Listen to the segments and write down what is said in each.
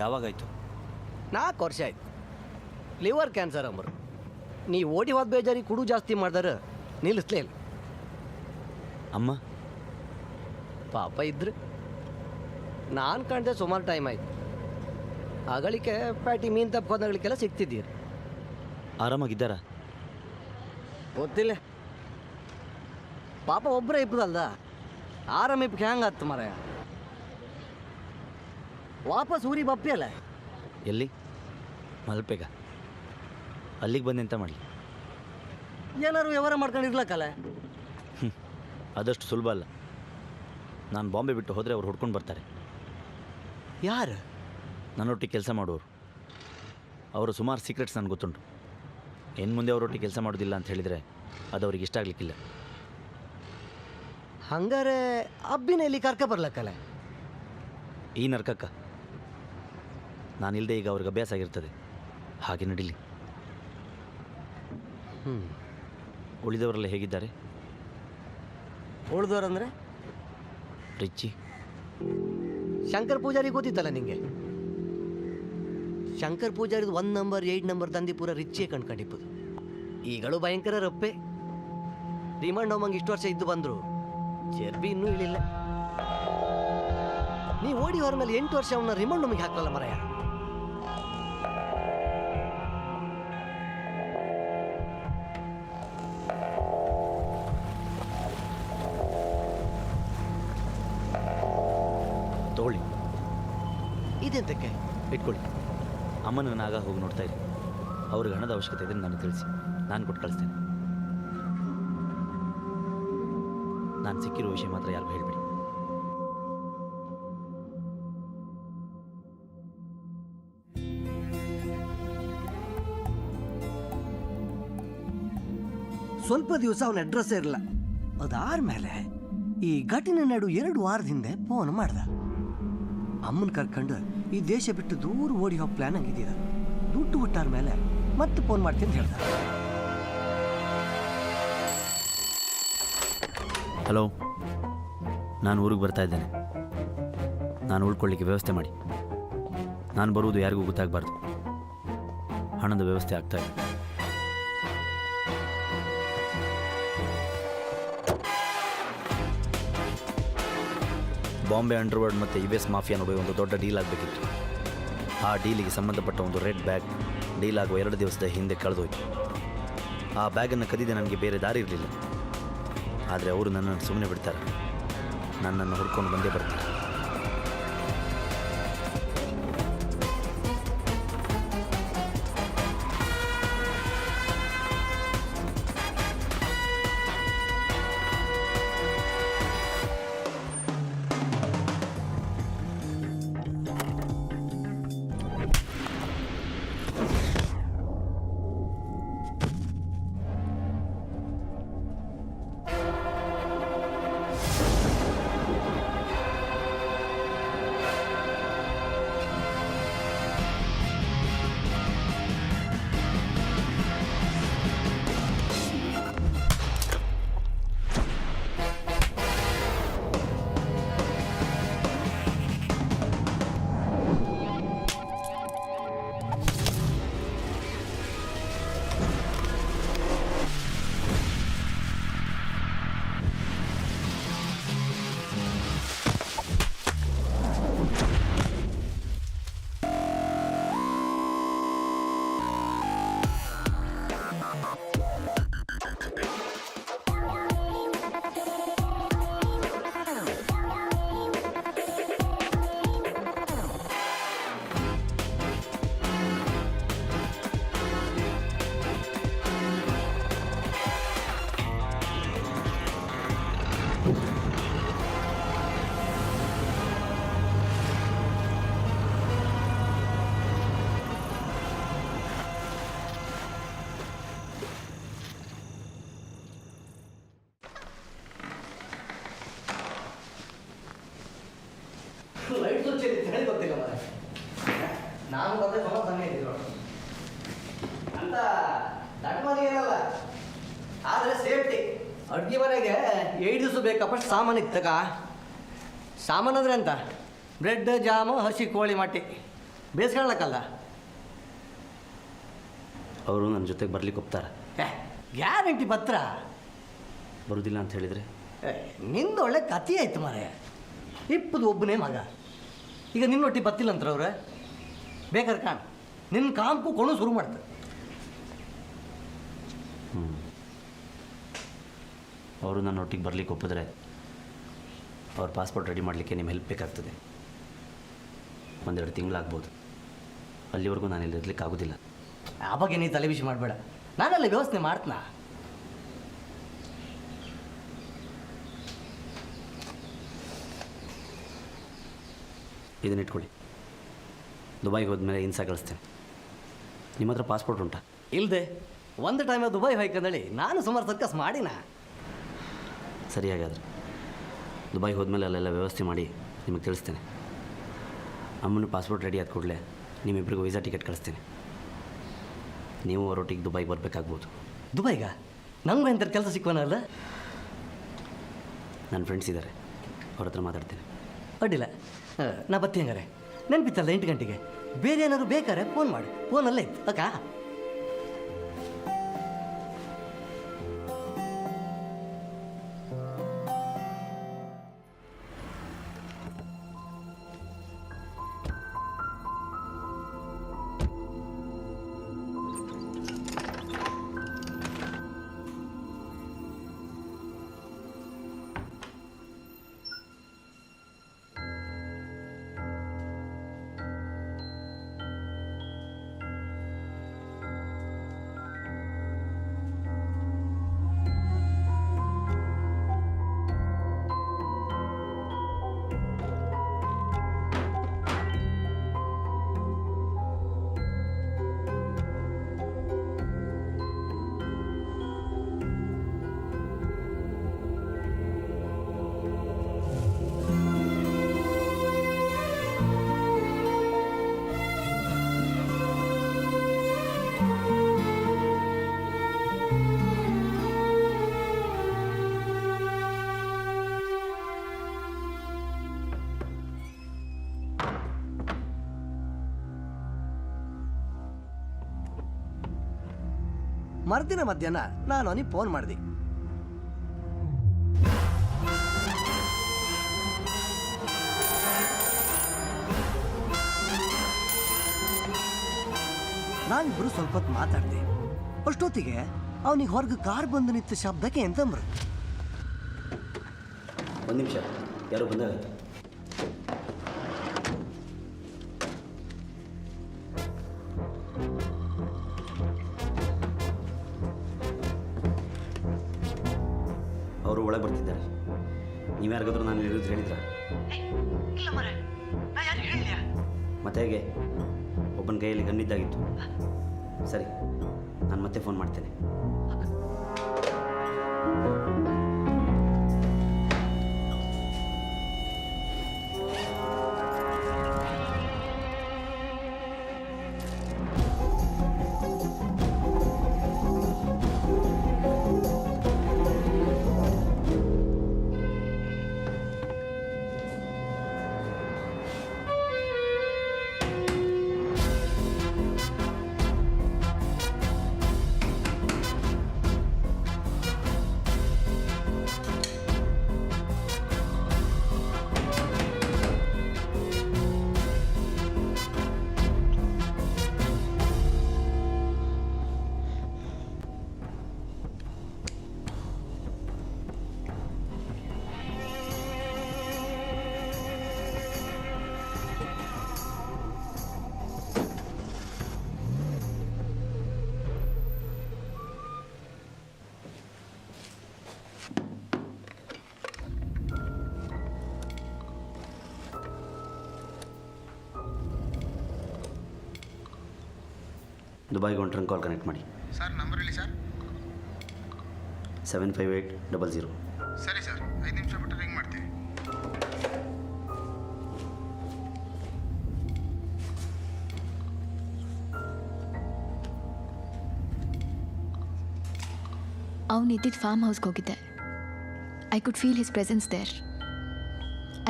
ಯಾವಾಗಾಯಿತು? 4 ವರ್ಷ ಆಯ್ತು. Liver cancer ಅಂಬರು. ನೀ ಓಡಿ ಹೋದ ಬೇಜಾರಿ ಕುಡು ಜಾಸ್ತಿ ಮಾಡಿದಾರೆ ನಿಲ್ಲಿಸ್ಲೇ ಇಲ್ಲ. ಅಮ್ಮ ಪಾಪ ಇದ್ರು ನಾನು ಕಾಣ್ದೆ ಸುಮಾರು ಟೈಮ್ ಆಯ್ತು. ಅಗಳಿಕೆ ಪ್ಯಾಟಿ ಮೀನು ತಪ್ಕೊಂಡಗಳಿಗೆಲ್ಲ ಸಿಗ್ತಿದ್ದೀರಿ. ಆರಾಮಾಗಿದ್ದಾರಾ? ಗೊತ್ತಿಲ್ಲ, ಪಾಪ ಒಬ್ಬರೇ ಇಪ್ಪದಲ್ದ ಆರಾಮ ಇಪ್ಪಕ್ಕೆ ಹೆಂಗೆ ಆತು ಮರ. ವಾಪಸ್ ಊರಿಗೆ ಬಪ್ಪಿ ಅಲ್ಲ. ಎಲ್ಲಿ? ಮಲ್ಪೆಗ? ಅಲ್ಲಿಗೆ ಬಂದು ಎಂತ ಮಾಡಲಿ? ಏನಾರು ವ್ಯವಹಾರ ಮಾಡ್ಕೊಂಡಿರ್ಲಕ್ಕಲ್ಲ. ಅದಷ್ಟು ಸುಲಭ ಅಲ್ಲ. ನಾನು ಬಾಂಬೆ ಬಿಟ್ಟು ಹೋದರೆ ಅವ್ರು ಹುಡ್ಕೊಂಡು ಬರ್ತಾರೆ. ಯಾರು? ನನ್ನೊಟ್ಟಿಗೆ ಕೆಲಸ ಮಾಡೋರು. ಅವರು ಸುಮಾರು ಸೀಕ್ರೆಟ್ಸ್ ನನಗೆ ಗೊತ್ತುಂಟು. ಇನ್ನು ಮುಂದೆ ಅವರೊಟ್ಟಿಗೆ ಕೆಲಸ ಮಾಡೋದಿಲ್ಲ ಅಂತ ಹೇಳಿದರೆ ಅದು ಅವ್ರಿಗೆ ಇಷ್ಟ ಆಗಲಿಕ್ಕಿಲ್ಲ. ಹಂಗಾರೆ ಅಬ್ಬಿನ ಇಲ್ಲಿ ಕರ್ಕ ಬರ್ಲಕ್ಕಲ್ಲ. ಈ ನರ್ಕಕ್ಕ ನಾನಿಲ್ಲದೆ ಈಗ ಅವ್ರಿಗೆ ಅಭ್ಯಾಸ ಆಗಿರ್ತದೆ. ಹಾಗೆ ನಡೀಲಿ. ಉಳಿದವರೆಲ್ಲ ಹೇಗಿದ್ದಾರೆ? ಉಳಿದವ್ರಂದ್ರೆ ರಿಚ್ಚಿ, ಶಂಕರ್ ಪೂಜಾರಿ ಗೊತ್ತಿತ್ತಲ್ಲ ನಿಂಗೆ? ಶಂಕರ್ ಪೂಜಾರಿದು 1 ನಂಬರ್ 8 ನಂಬರ್ ತಂದಿ ಪೂರ ರಿಚ್ಚೇ ಕಣ್ಕೊಂಡಿಪ್ಪದು. ಈಗಳು ಭಯಂಕರ ರಪ್ಪೆ. ರಿಮಾಂಡ್ ಹೋಮಂಗೆ ಇಷ್ಟು ವರ್ಷ ಇದ್ದು ಬಂದರು, ಚರ್ಬಿ ಇನ್ನೂ ಇಳಿಲ್ಲ. ನೀ ಓಡಿ ಹೊರ ಮೇಲೆ 8 ವರ್ಷ ಅವನ್ನ ರಿಮಾಂಡ್ ಹೋಮಿಗೆ ಹಾಕಲ್ಲ ಮರಯ. ತಗೊಳ್ಳಿ. ಇದೆಂತಕ್ಕೆ? ಇಟ್ಕೊಳ್ಳಿ. ಅಮ್ಮನ ಆಗ ಹೋಗಿ ನೋಡ್ತಾ ಇರಿ. ಅವ್ರಿಗೆ ಹಣದ ಅವಶ್ಯಕತೆ ಇದ್ರೆ ನನಗೆ ತಿಳಿಸಿ, ನಾನು ಕೊಟ್ಟು ಕಳಿಸ್ತೇನೆ. ನಾನು ಸಿಕ್ಕಿರೋ ವಿಷಯ ಮಾತ್ರ ಯಾರಿಗೂ ಹೇಳಿಬಿಡಿ. ಸ್ವಲ್ಪ ದಿವಸ ಅವನ ಅಡ್ರೆಸ್ ಇರಲ್ಲ. ಅದಾದ್ಮೇಲೆ ಈ ಘಟನೆ ನಡು 2 ವಾರದ ಹಿಂದೆ ಫೋನ್ ಮಾಡ್ದ. ಅಮ್ಮನ ಕರ್ಕೊಂಡು ಈ ದೇಶ ಬಿಟ್ಟು ದೂರ ಓಡಿ ಹೋಗಿ ಪ್ಲಾನ್ ಆಗಿದ್ದ. ದುಡ್ಡು ಹುಟ್ಟಾರ ಮೇಲೆ ಮತ್ತೆ ಫೋನ್ ಮಾಡ್ತೀನಿ ಅಂತ ಹೇಳ್ದ. ಹಲೋ, ನಾನು ಊರಿಗೆ ಬರ್ತಾ ಇದ್ದೇನೆ. ನಾನು ಉಳ್ಕೊಳ್ಳಿಕ್ಕೆ ವ್ಯವಸ್ಥೆ ಮಾಡಿ. ನಾನು ಬರುವುದು ಯಾರಿಗೂ ಗೊತ್ತಾಗಬಾರ್ದು. ಹಣದ ವ್ಯವಸ್ಥೆ ಆಗ್ತಾ ಇದೆ. ಬಾಂಬೆ ಅಂಡರ್ವರ್ಲ್ಡ್ ಮತ್ತು US ಮಾಫಿಯಾ ನಡುವೆ ಒಂದು ದೊಡ್ಡ ಡೀಲ್ ಆಗಬೇಕಿತ್ತು. ಆ ಡೀಲಿಗೆ ಸಂಬಂಧಪಟ್ಟ ಒಂದು ರೆಡ್ ಬ್ಯಾಗ್ ಡೀಲ್ ಆಗುವ 2 ದಿವಸದ ಹಿಂದೆ ಕಳೆದೋಯ್ತು. ಆ ಬ್ಯಾಗನ್ನು ಕದಿದೆ ನನಗೆ ಬೇರೆ ದಾರಿ ಇರಲಿಲ್ಲ. ಆದರೆ ಅವರು ನನ್ನನ್ನು ಸುಮ್ಮನೆ ಬಿಡ್ತಾರೆ. ನನ್ನನ್ನು ಹುಡ್ಕೊಂಡು ಬಂದೇ ಬರ್ತಾರೆ. ಲೈಟ್ ಸ್ವಿಚ್ ಹೇಳಿ ಗೊತ್ತಿಲ್ಲ ಮರ. ನಾನು ಬಂದೆ ಸುಮಾರು ಸಮಯ ಇದ್ದಿದ್ರು ಅಂತ ದೊಡ್ಡ ಮನೆ ಏನಲ್ಲ, ಆದರೆ ಸೇಫ್ಟಿ. ಅಡುಗೆ ಮನೆಗೆ 8 ದಿವಸ ಬೇಕಪ್ಪ ಸಾಮಾನು ಇತ್ತಕ. ಸಾಮಾನು ಅಂದ್ರೆ ಅಂತ ಬ್ರೆಡ್ ಜಾಮು ಹಸಿ ಕೋಳಿ ಮಟ್ಟಿ ಬೇಸ್ಕೊಳ್ಳಕ್ಕಲ್ಲ. ಅವರು ನನ್ನ ಜೊತೆಗೆ ಬರ್ಲಿಕ್ಕೆ ಒಪ್ತಾರೆ. ಗ್ಯಾರಂಟಿ ಪತ್ರ ಬರೋದಿಲ್ಲ ಅಂತ ಹೇಳಿದರೆ? ನಿಂದು ಒಳ್ಳೆ ಕಥೆ ಆಯ್ತು ಮಾರೆ. ಇಪ್ಪದು ಒಬ್ಬನೇ ಮಗ, ಈಗ ನಿನ್ನೊಟ್ಟಿಗೆ ಬತ್ತಿಲ್ಲ ಅಂತಾರೆ ಅವ್ರೆ. ಬೇಕಾದ್ರೆ ಕಾಣ್, ನಿನ್ನ ಕಾಂಪು ಕೊಂಡು ಶುರು ಮಾಡ್ತಾರೆ. ಅವರು ನನ್ನ ಒಟ್ಟಿಗೆ ಬರ್ಲಿಕ್ಕೆ ಒಪ್ಪಿದ್ರೆ ಅವ್ರ ಪಾಸ್ಪೋರ್ಟ್ ರೆಡಿ ಮಾಡಲಿಕ್ಕೆ ನಿಮ್ಮ ಹೆಲ್ಪ್ ಬೇಕಾಗ್ತದೆ. 1-2 ತಿಂಗಳಾಗ್ಬೋದು. ಅಲ್ಲಿವರೆಗೂ ನಾನು ಇಲ್ಲಿ ಇರ್ಲಿಕ್ಕೆ ಆಗೋದಿಲ್ಲ. ಆ ಬಗ್ಗೆ ನೀ ತಲೆ ಬಿಸಿ ಮಾಡಬೇಡ, ನಾನೆಲ್ಲ ವ್ಯವಸ್ಥೆ ಮಾಡ್ತೀನ. ಇದನ್ನ ಇಟ್ಕೊಳ್ಳಿ. ದುಬೈಗೆ ಹೋದ್ಮೇಲೆ ಇನ್ಸಾ ಕಳಿಸ್ತೇನೆ. ನಿಮ್ಮ ಹತ್ರ ಪಾಸ್ಪೋರ್ಟ್ ಉಂಟಾ? ಇಲ್ಲದೆ ಒಂದು ಟೈಮ್ ದುಬೈ ಹೋಯ್ಕಂದೇಳಿ ನಾನು ಸುಮಾರು ಸರ್ಕಸ್ ಮಾಡಿನ. ಸರಿ, ಹಾಗಾದರೆ ದುಬೈಗೆ ಹೋದ್ಮೇಲೆ ಅಲ್ಲೆಲ್ಲ ವ್ಯವಸ್ಥೆ ಮಾಡಿ ನಿಮಗೆ ತಿಳಿಸ್ತೇನೆ. ಅಮ್ಮನ ಪಾಸ್ಪೋರ್ಟ್ ರೆಡಿ ಆದ ಕೂಡಲೇ ನಿಮ್ಮಿಬ್ಬರಿಗೂ ವೀಸಾ ಟಿಕೆಟ್ ಕಳಿಸ್ತೇನೆ. ನೀವು ಅವರೊಟ್ಟಿಗೆ ದುಬೈಗೆ ಬರಬೇಕಾಗ್ಬೋದು. ದುಬೈಗ ನಮಗೂ ಎಂಥ ಕೆಲಸ ಸಿಕ್ಕವನಲ್ಲ. ನನ್ನ ಫ್ರೆಂಡ್ಸ್ ಇದ್ದಾರೆ, ಅವ್ರ ಹತ್ರ ಮಾತಾಡ್ತೇನೆ. ಅಡ್ಡಿಲ್ಲ, ನಾ ಬತ್ತಿ ಹಂಗಾರೆ. ನೆನಪಿತ್ತಲ್ಲ 8 ಗಂಟೆಗೆ. ಬೇರೆ ಏನಾದ್ರು ಬೇಕಾರೆ ಫೋನ್ ಮಾಡು, ಫೋನಲ್ಲೇ ಇತ್ತು ಅಕ್ಕ. ಮರುದಿನ ಮಧ್ಯಾಹ್ನ ನಾನು ಅವನಿಗೆ ಫೋನ್ ಮಾಡಿದೆ. ನಾವಿಬ್ಬರು ಸ್ವಲ್ಪ ಹೊತ್ತು ಮಾತಾಡಿದೆ. ಅಷ್ಟೊತ್ತಿಗೆ ಅವನಿಗೆ ಹೊರಗೆ ಕಾರ್ ಬಂದು ನಿಂತ ಶಬ್ದಕ್ಕೆ ಎಂತಂಬ್ರು. ಒಂದು ನಿಮಿಷ, ಯಾರೋ ಬಂದಾಗ. ಅವರು ಒಳಗೆ ಬರ್ತಿದ್ದಾರೆ. ನೀವು ಯಾರಿಗಾದ್ರೂ ನಾನು ಇರೋದು ಹೇಳಿದ್ರ? ಮತ್ತೆ ಹೇಗೆ? ಒಬ್ಬನ ಕೈಯಲ್ಲಿ ಗನ್ನಿದ್ದಾಗಿತ್ತು. ಸರಿ, ನಾನು ಮತ್ತೆ ಫೋನ್ ಮಾಡ್ತೇನೆ. ದುಬೈಗೆ ಒಂದು ಕಾಲ್ ಕನೆಕ್ಟ್ ಮಾಡಿ. ಸರ್, ನಂಬರ್ ಹೇಳಿ ಸರ್. 75800. ಸರಿ ಸರ್, 5 ನಿಮಿಷ ಬಿಟ್ಟು ರಿಂಗ್ ಮಾಡ್ತೀವಿ. ಅವನಿದ್ದಿದ್ದ ಫಾರ್ಮ್ ಹೌಸ್ಗೆ ಹೋಗಿದ್ದೆ. I could feel his presence there.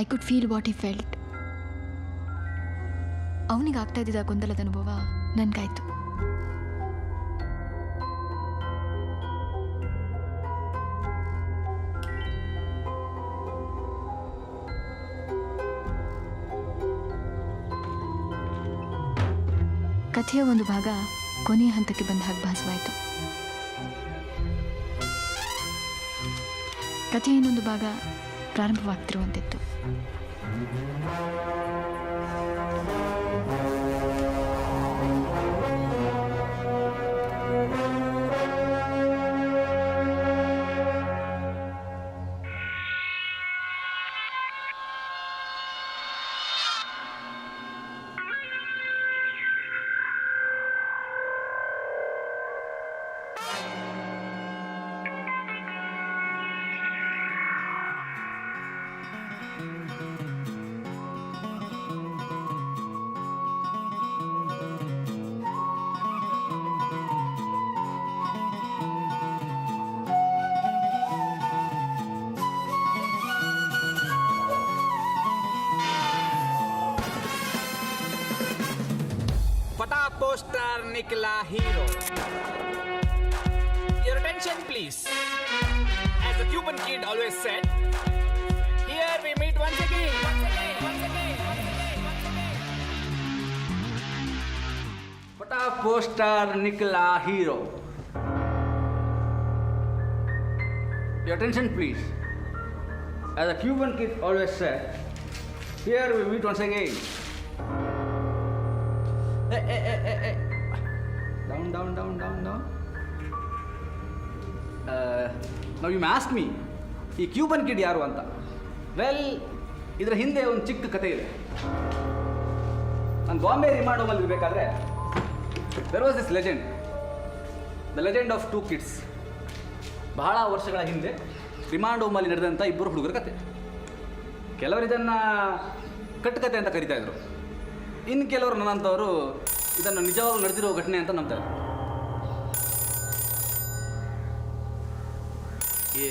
I could feel what he felt. ಅವನಿಗೆ ಆಗ್ತಾ ಇದ್ದಿದ್ದ ಗೊಂದಲದ ಅನುಭವ ನನಗಾಯ್ತು. ಕಥೆಯ ಒಂದು ಭಾಗ ಕೊನೆಯ ಹಂತಕ್ಕೆ ಬಂದ ಹಾಗೆ ಭಾಸವಾಯಿತು. ಕಥೆಯ ಇನ್ನೊಂದು ಭಾಗ ಪ್ರಾರಂಭವಾಗ್ತಿರುವಂತಿತ್ತು. पटा पोस्टर निकला hero. Your attention please. As the Cuban kid always said, here we meet once again. पटा पोस्टर निकला hero. Your attention please. As the Cuban kid always said, here we meet once again. Hey. Down. Now you may ask me, ಈ Cuban kid ಯಾರು ಅಂತ. Well, ಇದರ ಹಿಂದೆ ಒಂದು ಚಿಕ್ಕ ಕಥೆ ಇದೆ. ನಾನು ಬಾಂಬೆ ರಿಮಾಂಡ್ ಹೋಮಲ್ಲಿ ಇರಬೇಕಾದ್ರೆ there was this legend, the legend of 2 kids. ಬಹಳ ವರ್ಷಗಳ ಹಿಂದೆ ರಿಮಾಂಡ್ ಹೋಮಲ್ಲಿ ನಡೆದಂಥ ಇಬ್ಬರು ಹುಡುಗರ ಕತೆ. ಕೆಲವರು ಇದನ್ನು ಕಟ್ಟುಕತೆ ಅಂತ ಕರಿತಾ ಇದ್ರು. ಇನ್ನು ಕೆಲವರು ನನ್ನಂಥವರು ಇದನ್ನು ನಿಜವಾಗ್ಲೂ ನಡೆದಿರೋ ಘಟನೆ ಅಂತ ನಂಬ್ತಾರೆ. ಈ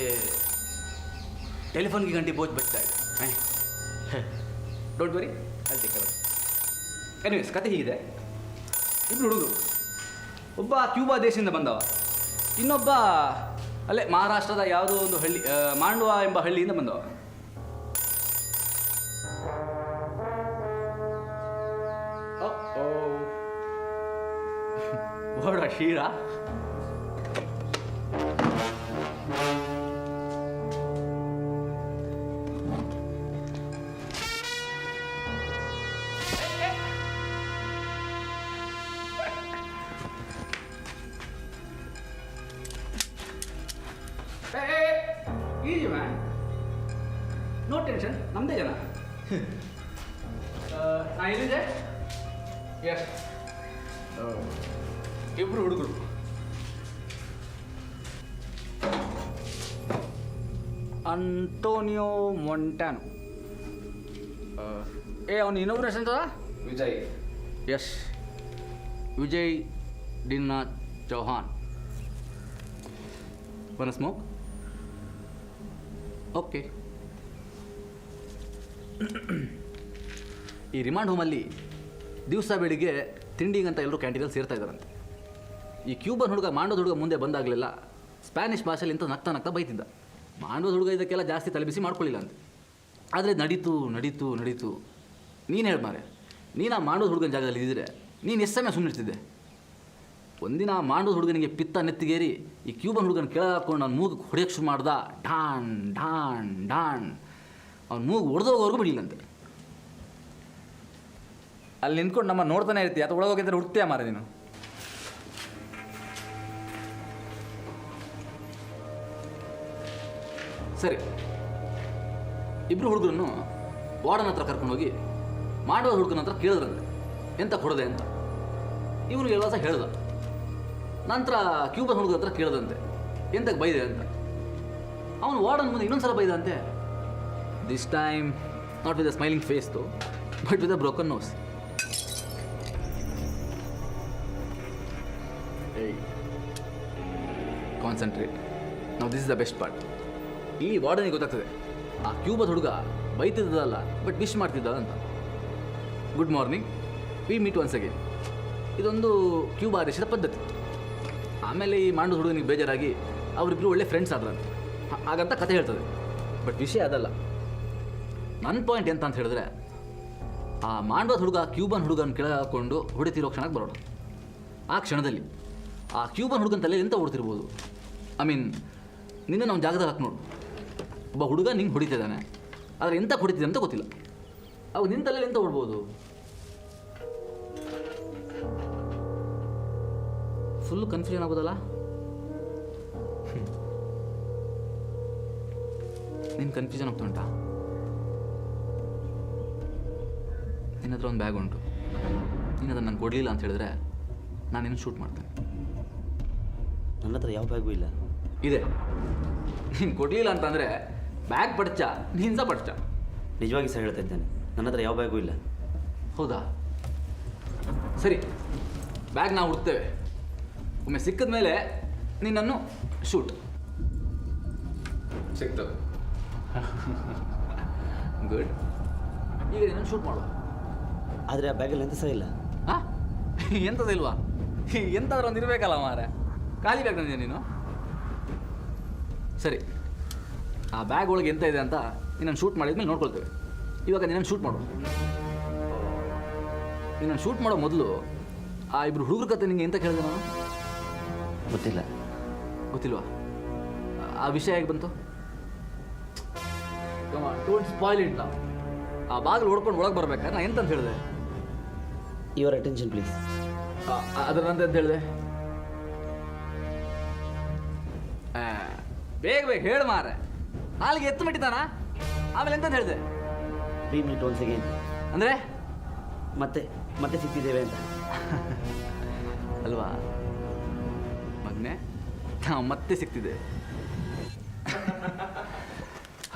ಟೆಲಿಫೋನ್ಗೆ ಗಂಟೆ ಬೋಚ್ ಬಚ್ತಾ ಇದೆ. ಡೋಂಟ್ ವರಿ, ಅಲ್ಲಿ ಟೇಕ್. ಎನಿವೇಸ್, ಕತೆ ಹೀಗಿದೆ. ಇಬ್ಬರು ಹುಡುಗರು, ಒಬ್ಬ ಕ್ಯೂಬಾ ದೇಶದಿಂದ ಬಂದವ, ಇನ್ನೊಬ್ಬ ಅಲ್ಲೇ ಮಹಾರಾಷ್ಟ್ರದ ಯಾವುದೋ ಒಂದು ಹಳ್ಳಿ, ಮಾಂಡ್ವಾ ಎಂಬ ಹಳ್ಳಿಯಿಂದ ಬಂದವ. What a Shira. Hey, easy man. No tension. Namde jana. Now is it? Yes. ಇಬ್ಬರು ಹುಡುಗರು. Antonio Montano. ಅವನು ಇನ್ನೊಬ್ರು ಹೆಸರು ವಿಜಯ್. ಎಸ್, ವಿಜಯ್ ಡಿನ್ನಾ ಚೌಹಾನ್. One smoke? ಓಕೆ. ಈ ರಿಮಾಂಡ್ ಹೋಮಲ್ಲಿ ದಿವಸ ಬೆಳಿಗ್ಗೆ ತಿಂಡಿಗಂತ ಎಲ್ಲರೂ ಕ್ಯಾಂಟೀನಲ್ಲಿ ಸೇರ್ತಾ ಇದ್ದಾರಂತೆ. ಈ ಕ್ಯೂಬನ್ ಹುಡುಗ ಮಾಂಡೋದ ಹುಡುಗ ಮುಂದೆ ಬಂದಾಗಲೆಲ್ಲ ಸ್ಪ್ಯಾನಿಷ್ ಭಾಷೆಯಲ್ಲಿ ಇಂಥ ನಗ್ತಾ ಬೈತಿದ್ದ. ಮಾಂಡೋದ ಹುಡುಗ ಇದಕ್ಕೆಲ್ಲ ಜಾಸ್ತಿ ತಲೆಬಿಸಿ ಮಾಡ್ಕೊಳ್ಳಿಲ್ಲ ಅಂತ. ಆದರೆ ನಡೀತು. ನೀನು ಹೇಳಿ ಮಾರೆ, ನೀನು ಆ ಮಾಂಡೋದ ಹುಡುಗನ ಜಾಗದಲ್ಲಿ ಇದ್ದಿದ್ರೆ ನೀನು ಎಷ್ಟು ಸಮಯ ಸುಮ್ಮನಿರ್ತಿದ್ದೆ? ಒಂದಿನ ಆ ಮಾಂಡೋದ ಹುಡುಗನಿಗೆ ಪಿತ್ತ ನೆತ್ತಿಗೇರಿ ಈ ಕ್ಯೂಬನ್ ಹುಡುಗನ ಕೆಳಗೆ ಹಾಕ್ಕೊಂಡು ಅವ್ನು ಮೂಗು ಹೊಡೆಯೋಕ್ಕೆ ಶುರು ಮಾಡ್ದ. ಢಾಣ್ ಅವ್ನು ಮೂಗು ಹೊಡೆದೋಗೋವರೆಗೂ ಬಿಡಲಿಲ್ಲಂತೆ. ಅಲ್ಲಿ ನಿಂತ್ಕೊಂಡು ನಮ್ಮ ನೋಡ್ತಾನೆ ಇರ್ತೀಯ ಅಥವಾ ಒಳಗೋಗಿದ್ರೆ ಹುಡ್ತೀಯ ಮಾರ ನೀನು. ಸರಿ, ಇಬ್ಬರು ಹುಡುಗರನ್ನು ವಾರ್ಡನ್ ಹತ್ರ ಕರ್ಕೊಂಡೋಗಿ ಮಾಡುವ ಹುಡುಗನ ಹತ್ರ ಕೇಳಿದ್ರಂತೆ ಎಂತ ಕೊಡದೆ ಅಂತ. ಇವನು ಎಲ್ಲ ಹೇಳ್ದ. ನಂತರ ಕ್ಯೂಬನ್ ಹುಡುಗನ ಹತ್ರ ಕೇಳಿದಂತೆ ಎಂತಕ್ಕೆ ಬೈದೆ ಅಂತ. ಅವನು ವಾರ್ಡನ್ ಮುಂದೆ ಇನ್ನೊಂದ್ಸಲ ಬೈದ ಅಂತೆ. This time not with a smiling face though, but with a broken nose. Concentrate. ನಾವು this is the best part. ಇಲ್ಲಿ ವಾರ್ಡನಿಗೆ ಗೊತ್ತಾಗ್ತದೆ ಆ ಕ್ಯೂಬದ ಹುಡುಗ ಬೈತಿದ್ದಲ್ಲ ಬಟ್ ವಿಶ್ ಮಾಡ್ತಿದ್ದ ಅಂತ. Good morning, we meet once again. ಇದೊಂದು ಕ್ಯೂಬಾ ದೇಶದ ಪದ್ಧತಿ. ಆಮೇಲೆ ಈ ಮಾಂಡೋದ ಹುಡುಗನಿಗೆ ಬೇಜಾರಾಗಿ ಅವರಿಬ್ಬರು ಒಳ್ಳೆ ಫ್ರೆಂಡ್ಸ್ ಆದ್ರಂತೆ. ಹಾಗಂತ ಕತೆ ಹೇಳ್ತದೆ. ಬಟ್ ವಿಷಯ ಅದಲ್ಲ. ನನ್ನ ಪಾಯಿಂಟ್ ಎಂತ ಅಂತ ಹೇಳಿದ್ರೆ, ಆ ಮಾಂಡೋದ ಹುಡುಗ ಕ್ಯೂಬನ್ ಹುಡುಗನ ಕೆಳಗೆ ಹಾಕ್ಕೊಂಡು ಹೊಡಿತಿರೋ ಕ್ಷಣಕ್ಕೆ ಬರೋಣ. ಆ ಕ್ಷಣದಲ್ಲಿ ಆ ಕ್ಯೂಬನ್ ಹುಡುಗನ ತಲೆಯಲ್ಲಿ ಎಂತ ಹೊಡ್ತಿರ್ಬೋದು? ಐ ಮೀನ್, ನಿನ್ನ ನಾವು ಜಾಗದಾಗ ಹಾಕಿ ನೋಡು. ಒಬ್ಬ ಹುಡುಗ ನಿಂಗೆ ಹೊಡಿತಿದ್ದಾನೆ, ಆದರೆ ಎಂತ ಹೊಡಿತಿದೆ ಅಂತ ಗೊತ್ತಿಲ್ಲ. ಅವಾಗ ನಿನ್ನ ತಲೆಯಲ್ಲಿ ಎಂತ ಹೊಡ್ಬೋದು? Full confusion ಆಗೋದಲ್ಲ? ನಿನ್ನ ಕನ್ಫ್ಯೂಷನ್ ಆಗ್ತಾ ಉಂಟಾ? ನಿನ್ನ ಹತ್ರ ಒಂದು ಬ್ಯಾಗ್ ಉಂಟು. ನೀನು ಅದನ್ನು ನಂಗೆ ಕೊಡಲಿಲ್ಲ ಅಂತ ಹೇಳಿದ್ರೆ ನಾನು ನಿನ್ನ ಶೂಟ್ ಮಾಡ್ತೇನೆ. ನನ್ನ ಹತ್ರ ಯಾವ ಬ್ಯಾಗೂ ಇಲ್ಲ. ಇದೆ. ನೀನು ಕೊಡಲಿಲ್ಲ ಅಂತಂದರೆ ಬ್ಯಾಗ್ ಪಡ್ಚ, ನೀನು ಸಹ ಪಡ್ಚ. ನಿಜವಾಗಿ ಸಹ ಹೇಳ್ತಾ ಇದ್ದೇನೆ, ನನ್ನ ಹತ್ರ ಯಾವ ಬ್ಯಾಗೂ ಇಲ್ಲ. ಹೌದಾ? ಸರಿ, ಬ್ಯಾಗ್ ನಾವು ಹುಡ್ತೇವೆ. ಒಮ್ಮೆ ಸಿಕ್ಕಿದ ಮೇಲೆ ನಿನ್ನನ್ನು ಶೂಟ್. ಸಿಗ್ತದೆ. ಗುಡ್. ಈಗ ನಿನ್ನನ್ನು ಶೂಟ್ ಮಾಡುವ. ಆದರೆ ಆ ಬ್ಯಾಗಲ್ಲಿ ಎಂತ ಸಹ ಇಲ್ಲ. ಹಾಂ, ಎಂಥದಿಲ್ವಾ? ಎಂತಾದ್ರೂ ಒಂದು ಇರಬೇಕಲ್ಲ ಮಾರೆ. ಖಾಲಿ ಬ್ಯಾಗ್ ತಂದಿದ್ಯಾ ನೀನು? ಸರಿ, ಆ ಬ್ಯಾಗ್ ಒಳಗೆ ಎಂತ ಇದೆ ಅಂತ ನಿನ್ನನ್ನು ಶೂಟ್ ಮಾಡಿದ್ಮೇಲೆ ನೋಡ್ಕೊಳ್ತೇವೆ. ಇವಾಗ ನಿನ್ನನ್ನು ಶೂಟ್ ಮಾಡು. ನಿನ್ನನ್ನು ಶೂಟ್ ಮಾಡೋ ಮೊದಲು ಆ ಇಬ್ಬರು ಹುಡುಗರ ಕತೆ ನಿಂಗೆ ಎಂತ ಕೇಳಿದೆ ನಾನು? ಗೊತ್ತಿಲ್ಲ. ಗೊತ್ತಿಲ್ವಾ? ಆ ವಿಷಯ ಹೇಗೆ ಬಂತು? ಡೋಂಟ್ ಸ್ಪಾಯ್ಲ್ ಇಟ್ ನಾವು. ಆ ಬಾಗಿಲು ಹೊಡ್ಕೊಂಡು ಒಳಗೆ ಬರ್ಬೇಕಾದ್ರೆ ನಾನು ಎಂತಂತ ಹೇಳಿದೆ? Your attention please. ಅದರಂತ ಅಂತ ಹೇಳಿದೆ? ಬೇಗ ಬೇಗ ಹೇಳು ಮಾರೆ. ಹಾಲಿಗೆ ಎತ್ತು ಮಿಟ್ಟಿದ್ದಾನ? ಆಮೇಲೆ ಎಂತ ಹೇಳಿದೆ? ವಿ ಮೀಟ್ ಒನ್ಸ್ ಅಗೇನ್ ಅಂದರೆ ಮತ್ತೆ ಸಿಕ್ತಿದ್ದೇವೆ ಅಂತ ಅಲ್ವಾ ಮಗನೇ? ನಾವು ಮತ್ತೆ ಸಿಗ್ತಿದ್ದೇವೆ.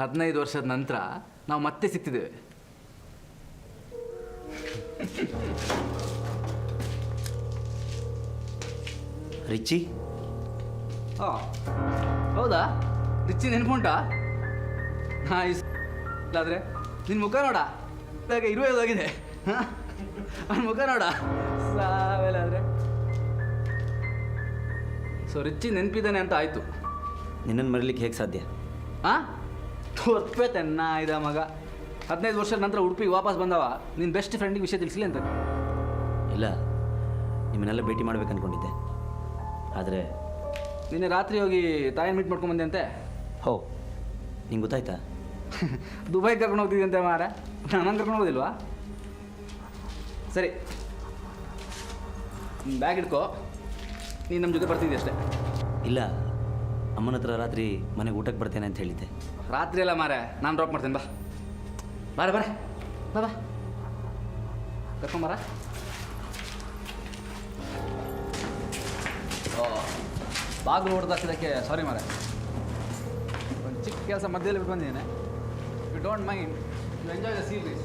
15 ವರ್ಷದ ನಂತರ ನಾವು ಮತ್ತೆ ಸಿಗ್ತಿದ್ದೇವೆ. ರಿಚಿ? ಹಾಂ, ಹೌದಾ? ರಿಚ್ಚಿ ನೆನ್ಪುಂಟಾ? ಆದರೆ ನಿನ್ನ ಮುಖ ನೋಡ, ಇವಾಗ 25 ಆಗಿದೆ. ಅವನ ಮುಖ ನೋಡ ಸಾವೆಲ್ಲಾದರೆ. ಸೊ ರಿಚ್ಚಿ ನೆನಪಿದ್ದಾನೆ ಅಂತ ಆಯಿತು. ನಿನ್ನನ್ನು ಮರೀಲಿಕ್ಕೆ ಹೇಗೆ ಸಾಧ್ಯ? ಹಾಂ, ತೋರ್ಪೆ ತೆನ್ನ ಇದ ಮಗ. 15 ವರ್ಷದ ನಂತರ ಉಡುಪಿಗೆ ವಾಪಸ್ ಬಂದವ ನಿನ್ನ ಬೆಸ್ಟ್ ಫ್ರೆಂಡಿಗೆ ವಿಷಯ ತಿಳಿಸಲಿ ಅಂತ. ಇಲ್ಲ, ನಿಮ್ಮನ್ನೆಲ್ಲ ಭೇಟಿ ಮಾಡ್ಬೇಕು ಅಂದ್ಕೊಂಡಿದ್ದೆ. ಆದರೆ ನಿನ್ನೆ ರಾತ್ರಿ ಹೋಗಿ ತಾಯಿನ ಮೀಟ್ ಮಾಡ್ಕೊಂಬಂದೆ ಅಂತೆ. ಹೋ, ನಿಂಗೆ ಗೊತ್ತಾಯ್ತಾ? ದುಬೈಗೆ ಕರ್ಕೊಂಡು ಹೋಗ್ತಿದ್ದಂತೆ ಮಾರ. ನಾನು ಕರ್ಕೊಂಡು ಹೋಗೋದಿಲ್ವಾ? ಸರಿ, ಬ್ಯಾಗ್ ಇಟ್ಕೋ. ನೀನು ನಮ್ಮ ಜೊತೆ ಬರ್ತಿದ್ದೆ ಅಷ್ಟೇ. ಇಲ್ಲ, ಅಮ್ಮನ ಹತ್ರ ರಾತ್ರಿ ಮನೆಗೆ ಊಟಕ್ಕೆ ಬರ್ತೇನೆ ಅಂತ ಹೇಳಿದ್ದೆ. ರಾತ್ರಿ ಎಲ್ಲ ಮಾರೆ, ನಾನು ಡ್ರಾಪ್ ಮಾಡ್ತೇನೆ. ಬಾ ಬಾರೆ ಬಾರೆ, ಬಾ ಬಾ, ಕರ್ಕೊಂಬಾರ. ಬಾಗಿಲು ಹೊಡೆದಾಕಿದ್ದಕ್ಕೆ ಸಾರಿ ಮಾರೆ. ಒಂದು ಚಿಕ್ಕ ಕೆಲಸ ಮಧ್ಯದಲ್ಲಿ ಬಿಟ್ಟು ಬಂದಿದ್ದೇನೆ. You don't mind, you enjoy the series.